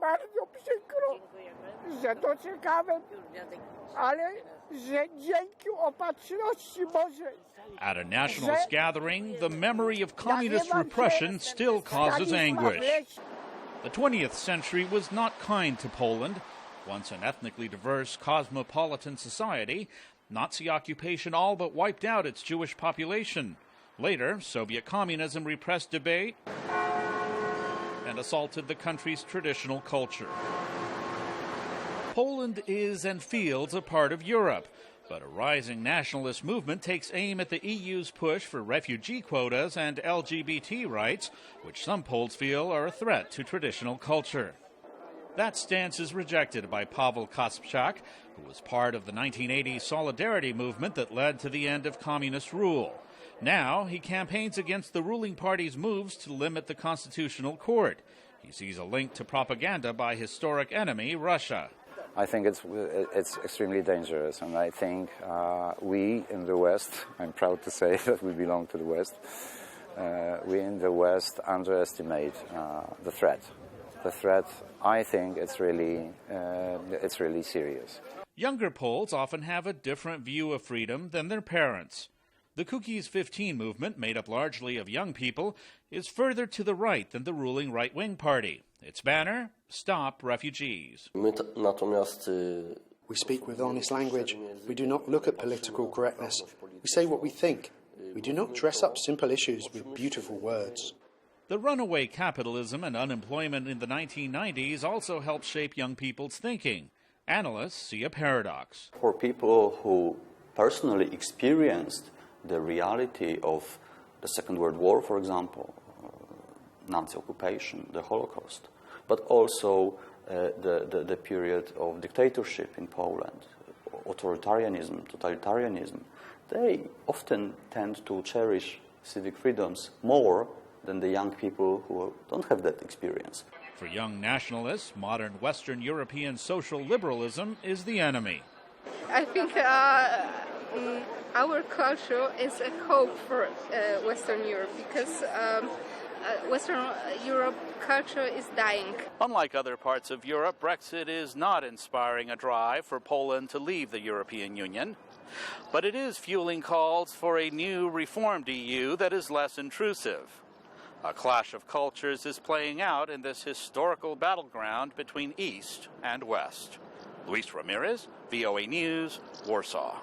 bardzo przykro, że doczekałem, ale że dzięki opatrzności Bożej. At a nationalist gathering, the memory of communist repression still causes anguish. The 20th century was not kind to Poland. Once an ethnically diverse, cosmopolitan society, Nazi occupation all but wiped out its Jewish population. Later, Soviet communism repressed debate and assaulted the country's traditional culture. Poland is and feels a part of Europe, but a rising nationalist movement takes aim at the EU's push for refugee quotas and LGBT rights, which some Poles feel are a threat to traditional culture. That stance is rejected by Paweł Kasprzak, who was part of the 1980 Solidarity movement that led to the end of communist rule. Now he campaigns against the ruling party's moves to limit the Constitutional Court. He sees a link to propaganda by historic enemy Russia. I think it's extremely dangerous, and I think we in the West, I'm proud to say that we belong to the West, we in the West underestimate the threat. The threat, I think, it's really serious. Younger Poles often have a different view of freedom than their parents. The Cookies 15 movement, made up largely of young people, is further to the right than the ruling right-wing party. Its banner, Stop Refugees. We speak with honest language. We do not look at political correctness. We say what we think. We do not dress up simple issues with beautiful words. The runaway capitalism and unemployment in the 1990s also helped shape young people's thinking. Analysts see a paradox. For people who personally experienced the reality of the Second World War, for example, Nazi occupation, the Holocaust, but also the period of dictatorship in Poland, authoritarianism, totalitarianism, they often tend to cherish civic freedoms more than the young people who don't have that experience. For young nationalists, modern Western European social liberalism is the enemy. I think our culture is a hope for Western Europe because Western Europe culture is dying. Unlike other parts of Europe, Brexit is not inspiring a drive for Poland to leave the European Union, but it is fueling calls for a new reformed EU that is less intrusive. A clash of cultures is playing out in this historical battleground between East and West. Luis Ramirez, VOA News, Warsaw.